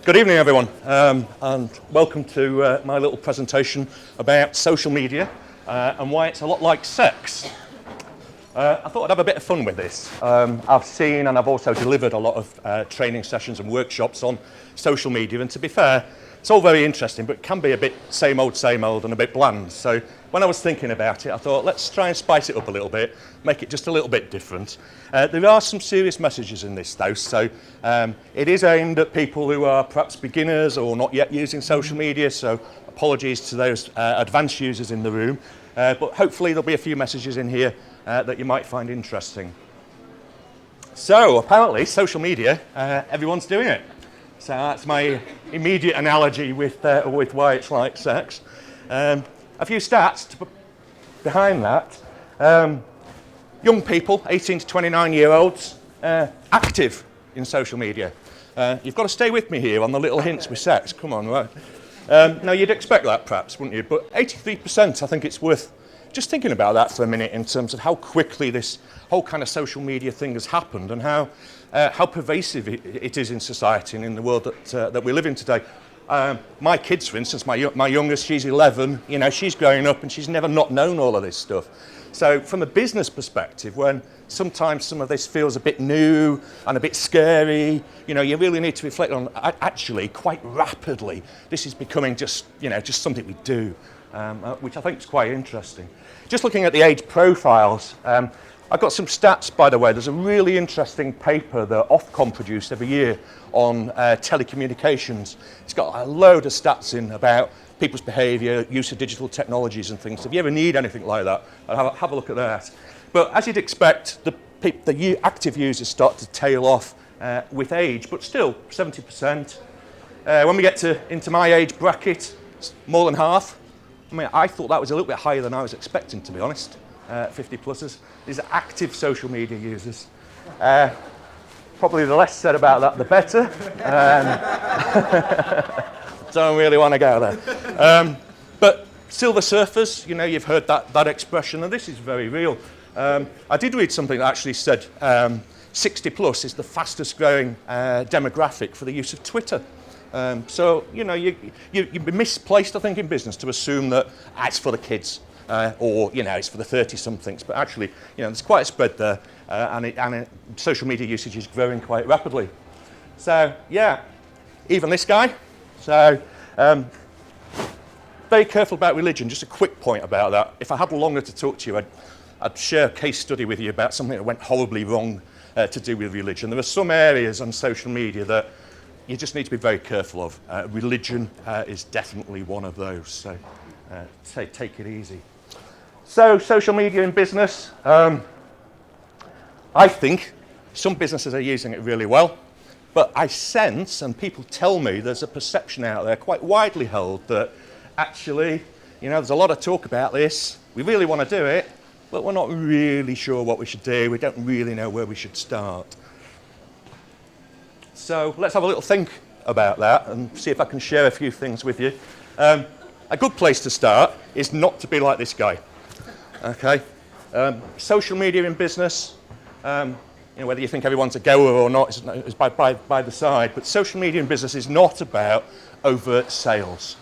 Good evening, everyone, and welcome to my little presentation about social media and why it's a lot like sex. I thought I'd have a bit of fun with this. I've seen and I've also delivered a lot of training sessions and workshops on social media, and to be fair, it's all very interesting, but it can be a bit same old, and a bit bland. So when I was thinking about it, I thought, let's try and spice it up a little bit, make it just a little bit different. There are some serious messages in this, though, so it is aimed at people who are perhaps beginners or not yet using social media, so apologies to those advanced users in the room, but hopefully there'll be a few messages in here that you might find interesting. So, apparently, social media, everyone's doing it. So that's my immediate analogy with why it's like sex. A few stats to put behind that. Young people, 18 to 29-year-olds, active in social media. You've got to stay with me here on the little hints with sex. Come on, right? Now, you'd expect that perhaps, wouldn't you? But 83%, I think it's worth just thinking about that for a minute in terms of how quickly this whole kind of social media thing has happened and how pervasive it is in society and in the world that we live in today. My kids, for instance, my youngest, she's 11, you know, she's growing up and she's never not known all of this stuff. So from a business perspective, when sometimes some of this feels a bit new and a bit scary, you know, you really need to reflect on, actually, quite rapidly, this is becoming just, you know, just something we do, which I think is quite interesting. Just looking at the age profiles, I've got some stats, by the way. There's a really interesting paper that Ofcom produce every year on telecommunications. It's got a load of stats in about people's behaviour, use of digital technologies and things. If you ever need anything like that, have a look at that. But as you'd expect, the active users start to tail off with age, but still 70%. When we get into my age bracket, it's more than half. I mean, I thought that was a little bit higher than I was expecting, to be honest. 50-plussers. These are active social media users. Probably the less said about that, the better. Don't really want to go there. But silver surfers, you know, you've heard that expression, and this is very real. I did read something that actually said 60-plus is the fastest growing demographic for the use of Twitter. So, you know, you'd be misplaced, I think, in business to assume that it's for the kids. Or, you know, it's for the 30-somethings, but actually, you know, there's quite a spread there, and social media usage is growing quite rapidly. So, yeah, even this guy. So, very careful about religion. Just a quick point about that. If I had longer to talk to you, I'd share a case study with you about something that went horribly wrong to do with religion. There are some areas on social media that you just need to be very careful of. Religion is definitely one of those, so take it easy. So, social media in business, I think some businesses are using it really well, but I sense, and people tell me, there's a perception out there, quite widely held, that actually, you know, there's a lot of talk about this, we really want to do it, but we're not really sure what we should do, we don't really know where we should start. So, let's have a little think about that and see if I can share a few things with you. A good place to start is not to be like this guy. Okay, social media in business, you know, whether you think everyone's a goer or not is by the side, but social media in business is not about overt sales.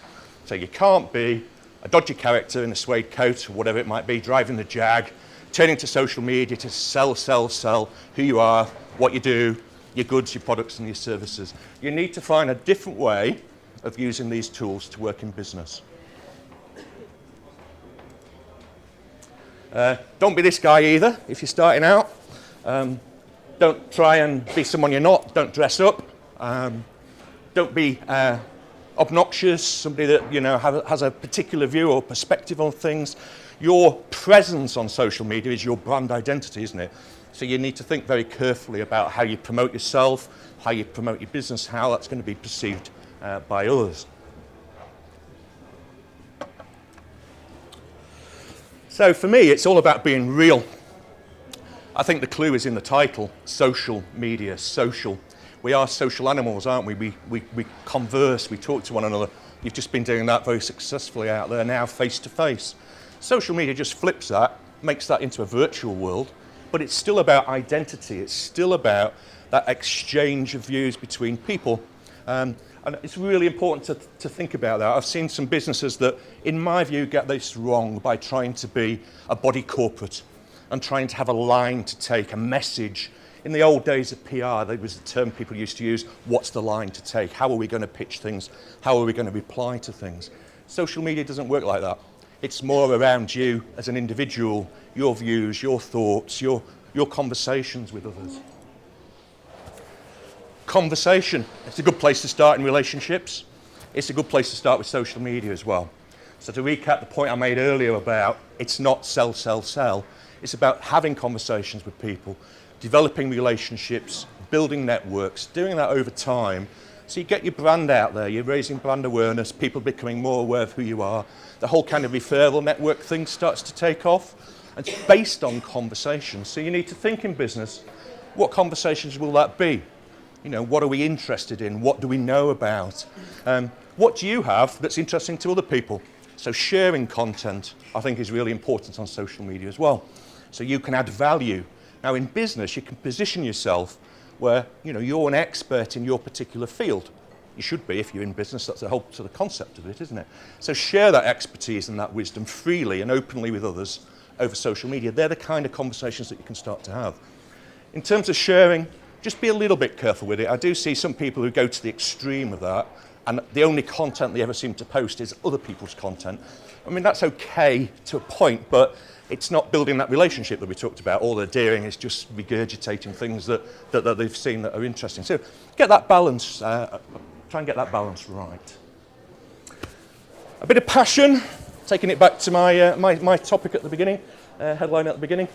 So you can't be a dodgy character in a suede coat or whatever it might be, driving the Jag, turning to social media to sell who you are, what you do, your goods, your products and your services. You need to find a different way of using these tools to work in business. Don't be this guy either if you're starting out. Don't try and be someone you're not. Don't dress up. Don't be obnoxious, somebody that, you know, has a particular view or perspective on things. Your presence on social media is your brand identity, isn't it? So you need to think very carefully about how you promote yourself, how you promote your business, how that's going to be perceived by others. So for me, it's all about being real. I think the clue is in the title, social media, social. We are social animals, aren't we? We converse, we talk to one another. You've just been doing that very successfully out there now, face to face. Social media just flips that, makes that into a virtual world, but it's still about identity. It's still about that exchange of views between people. And And it's really important to think about that. I've seen some businesses that, in my view, get this wrong by trying to be a body corporate and trying to have a line to take, a message. In the old days of PR, there was a term people used to use, what's the line to take? How are we going to pitch things? How are we going to reply to things? Social media doesn't work like that. It's more around you as an individual, your views, your thoughts, your conversations with others. Conversation. It's a good place to start in relationships. It's a good place to start with social media as well. So to recap the point I made earlier about it's not sell, sell, sell. It's about having conversations with people, developing relationships, building networks, doing that over time. So you get your brand out there, you're raising brand awareness, people becoming more aware of who you are. The whole kind of referral network thing starts to take off. And it's based on conversations. So you need to think in business, what conversations will that be? You know, what are we interested in? What do we know about? What do you have that's interesting to other people? So sharing content, I think, is really important on social media as well. So you can add value. Now, in business, you can position yourself where, you know, you're an expert in your particular field. You should be if you're in business. That's the whole sort of concept of it, isn't it? So share that expertise and that wisdom freely and openly with others over social media. They're the kind of conversations that you can start to have. In terms of sharing, just be a little bit careful with it. I do see some people who go to the extreme of that, and the only content they ever seem to post is other people's content. I mean, that's okay to a point, but it's not building that relationship that we talked about. All they're doing is just regurgitating things that they've seen that are interesting. So get that balance, try and get that balance right. A bit of passion, taking it back to my topic at the beginning, headline at the beginning.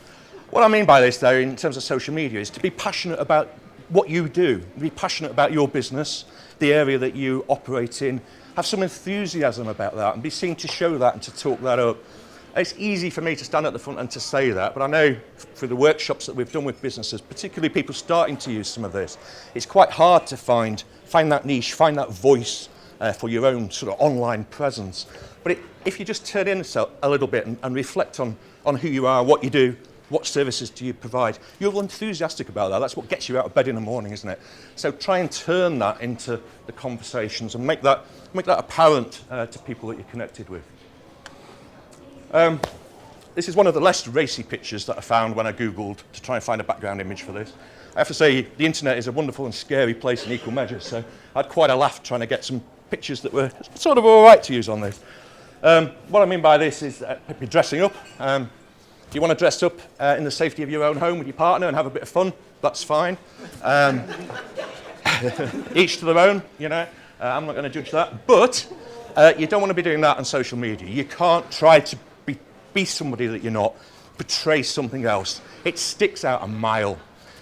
What I mean by this, though, in terms of social media, is to be passionate about what you do, be passionate about your business, the area that you operate in, have some enthusiasm about that and be seen to show that and to talk that up. It's easy for me to stand at the front and to say that, but I know through the workshops that we've done with businesses, particularly people starting to use some of this, it's quite hard to find that niche, find that voice for your own sort of online presence. But if you just turn in a little bit and reflect on who you are, what you do, what services do you provide, you're enthusiastic about that. That's what gets you out of bed in the morning, isn't it? So try and turn that into the conversations and make that apparent to people that you're connected with. This is one of the less racy pictures that I found when I Googled to try and find a background image for this. I have to say, the internet is a wonderful and scary place in equal measure, so I had quite a laugh trying to get some pictures that were sort of all right to use on this. What I mean by this is people dressing up. If you want to dress up in the safety of your own home with your partner and have a bit of fun, that's fine. Each to their own, you know. I'm not going to judge that. But you don't want to be doing that on social media. You can't try to be somebody that you're not, portray something else. It sticks out a mile.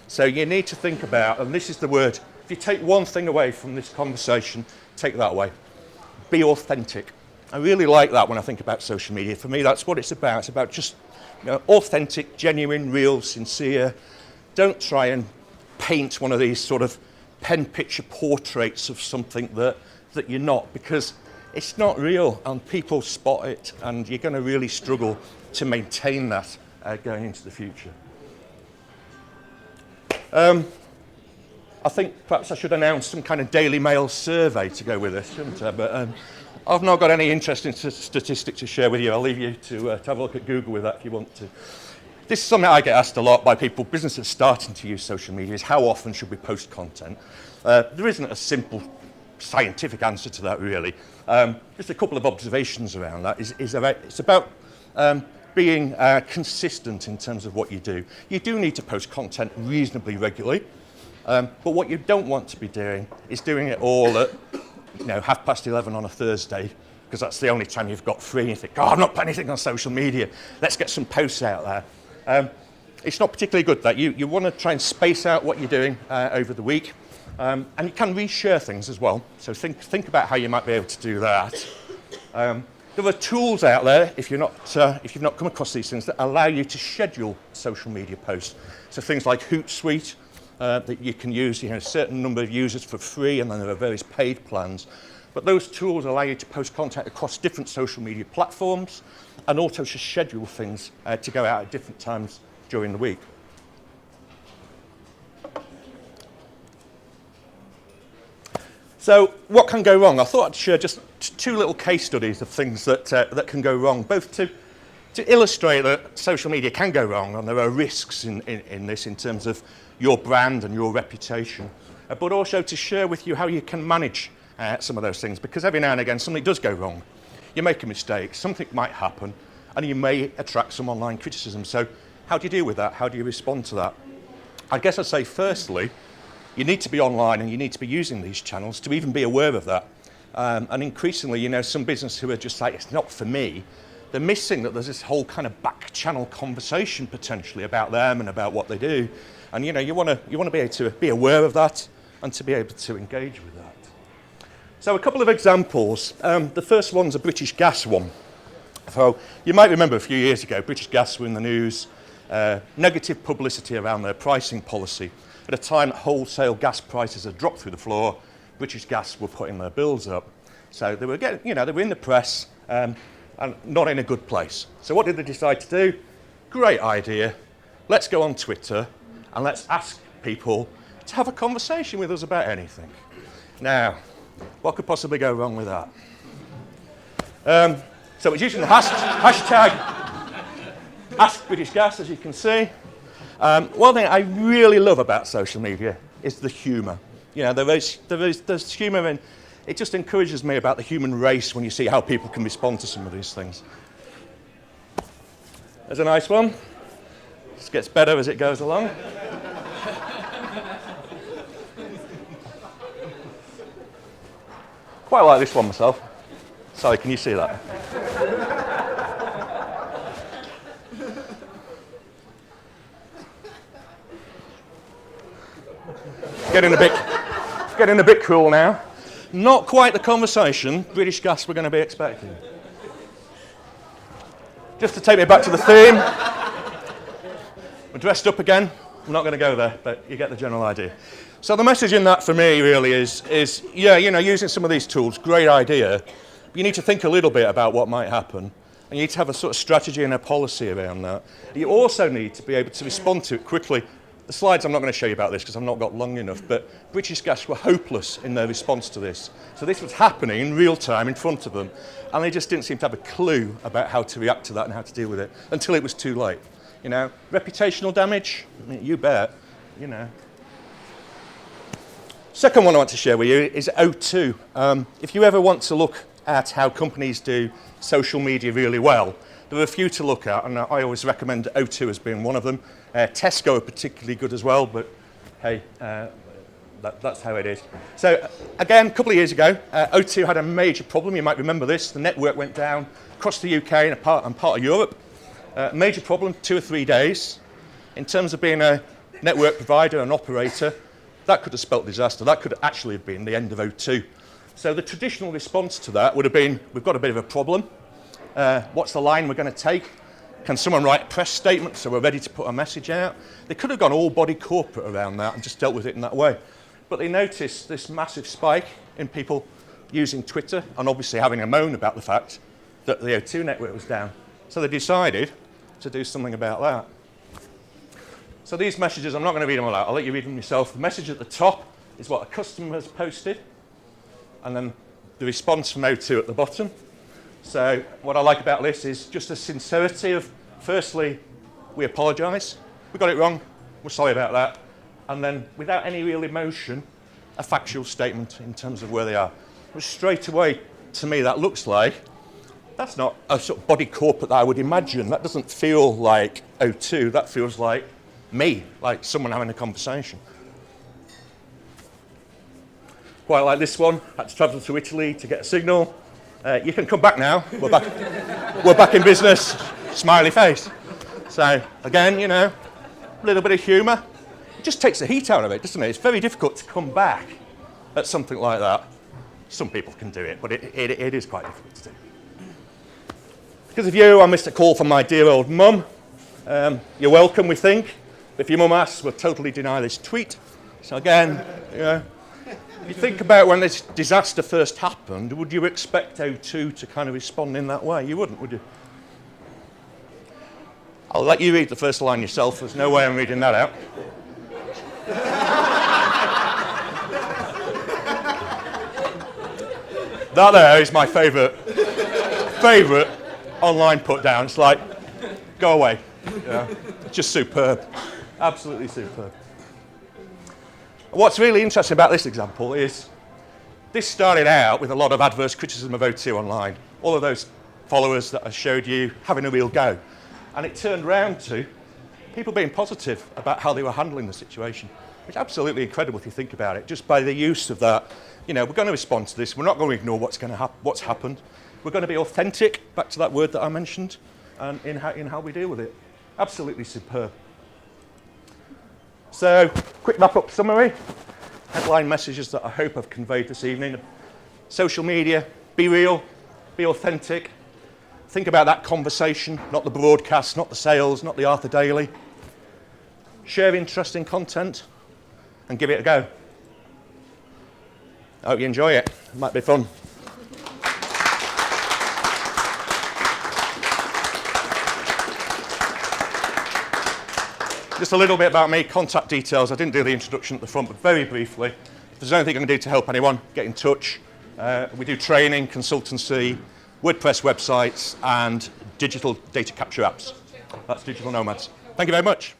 So you need to think about, and this is the word, if you take one thing away from this conversation, take that away. Be authentic. I really like that when I think about social media. For me, that's what it's about. It's about just, you know, authentic, genuine, real, sincere. Don't try and paint one of these sort of pen picture portraits of something that you're not, because it's not real and people spot it, and you're going to really struggle to maintain that going into the future. I think perhaps I should announce some kind of Daily Mail survey to go with this, shouldn't I? But I've not got any interesting statistics to share with you. I'll leave you to have a look at Google with that if you want to. This is something I get asked a lot by people, businesses starting to use social media, is how often should we post content? There isn't a simple scientific answer to that, really. Just a couple of observations around that. It's about being consistent in terms of what you do. You do need to post content reasonably regularly, but what you don't want to be doing is doing it all at 11:30 on a Thursday, because that's the only time you've got free, and you think, oh, I'm not putting anything on social media, let's get some posts out there. It's not particularly good, that. You want to try and space out what you're doing over the week, and you can reshare things as well, so think about how you might be able to do that. There are tools out there, if you've not come across these things, that allow you to schedule social media posts. So things like Hootsuite, that you can use, a certain number of users for free, and then there are various paid plans. But those tools allow you to post content across different social media platforms, and also to schedule things to go out at different times during the week. So what can go wrong? I thought I'd share just two little case studies of things that can go wrong, both to illustrate that social media can go wrong and there are risks in this in terms of your brand and your reputation, but also to share with you how you can manage some of those things, because every now and again something does go wrong. You make a mistake, something might happen, and you may attract some online criticism. So how do you deal with that? How do you respond to that? I guess I'd say firstly, you need to be online and you need to be using these channels to even be aware of that. And increasingly, you know, some businesses who are just like, it's not for me, they're missing that there's this whole kind of back channel conversation potentially about them and about what they do. And you know, you want to be able to be aware of that and to be able to engage with that. So a couple of examples. The first one's a British Gas one. So you might remember a few years ago, British Gas were in the news, negative publicity around their pricing policy. At a time that wholesale gas prices had dropped through the floor, British Gas were putting their bills up. So they were getting, you know, they were in the press and not in a good place. So what did they decide to do? Great idea. Let's go on Twitter and let's ask people to have a conversation with us about anything. Now, what could possibly go wrong with that? So it's using the hashtag Ask British Gas, as you can see. One thing I really love about social media is the humour. You know, there's humour in it. Just encourages me about the human race when you see how people can respond to some of these things. There's a nice one. This gets better as it goes along. Quite like this one myself. Sorry, can you see that? Getting a bit cruel now. Not quite the conversation British Gas were going to be expecting. Just to take me back to the theme, we're dressed up again. I'm not going to go there, but you get the general idea. So the message in that for me really is yeah, you know, using some of these tools, great idea, but you need to think a little bit about what might happen. And you need to have a sort of strategy and a policy around that. You also need to be able to respond to it quickly. The slides, I'm not going to show you about this because I've not got long enough, but British Gas were hopeless in their response to this. So this was happening in real time in front of them, and they just didn't seem to have a clue about how to react to that and how to deal with it until it was too late. You know, reputational damage, I mean, you bet, you know. Second one I want to share with you is O2. If you ever want to look at how companies do social media really well, there are a few to look at, and I always recommend O2 as being one of them. Tesco are particularly good as well, but hey, that's how it is. So again, a couple of years ago, O2 had a major problem. You might remember this. The network went down across the UK and part of Europe. Major problem, 2 or 3 days. In terms of being a network provider and operator, that could have spelt disaster. That could actually have been the end of O2. So the traditional response to that would have been, we've got a bit of a problem. What's the line we're going to take? Can someone write a press statement so we're ready to put a message out? They could have gone all body corporate around that and just dealt with it in that way. But they noticed this massive spike in people using Twitter and obviously having a moan about the fact that the O2 network was down. So they decided to do something about that. So these messages, I'm not going to read them all out. I'll let you read them yourself. The message at the top is what a customer has posted, and then the response from O2 at the bottom. So what I like about this is just the sincerity of, firstly, we apologise, we got it wrong, we're sorry about that, and then without any real emotion, a factual statement in terms of where they are. But straight away, to me, that looks like, that's not a sort of body corporate that I would imagine. That doesn't feel like O2, that feels like me, like someone having a conversation. Quite like this one, had to travel to Italy to get a signal. You can come back now, we're back in business, smiley face. So again, you know, a little bit of humour. It just takes the heat out of it, doesn't it? It's very difficult to come back at something like that. Some people can do it, but it is quite difficult to do. Because of you, I missed a call from my dear old mum. You're welcome, we think. If your mum asks, we'll totally deny this tweet. So again, you know, if you think about when this disaster first happened, would you expect O2 to kind of respond in that way? You wouldn't, would you? I'll let you read the first line yourself. There's no way I'm reading that out. That there is my favourite online put down. It's like, go away. Yeah. Just superb. Absolutely superb. What's really interesting about this example is this started out with a lot of adverse criticism of O2 online. All of those followers that I showed you having a real go. And it turned round to people being positive about how they were handling the situation. It's absolutely incredible if you think about it, just by the use of that. You know, we're going to respond to this. We're not going to ignore what's happened. We're going to be authentic, back to that word that I mentioned, and in how we deal with it. Absolutely superb. So, quick wrap-up summary. Headline messages that I hope I've conveyed this evening. Social media, be real, be authentic. Think about that conversation, not the broadcast, not the sales, not the Arthur Daily. Share interesting content and give it a go. I hope you enjoy it. It might be fun. Just a little bit about me, contact details. I didn't do the introduction at the front, but very briefly, if there's anything I can do to help anyone, get in touch. We do training, consultancy, WordPress websites, and digital data capture apps. That's Digital Nomads. Thank you very much.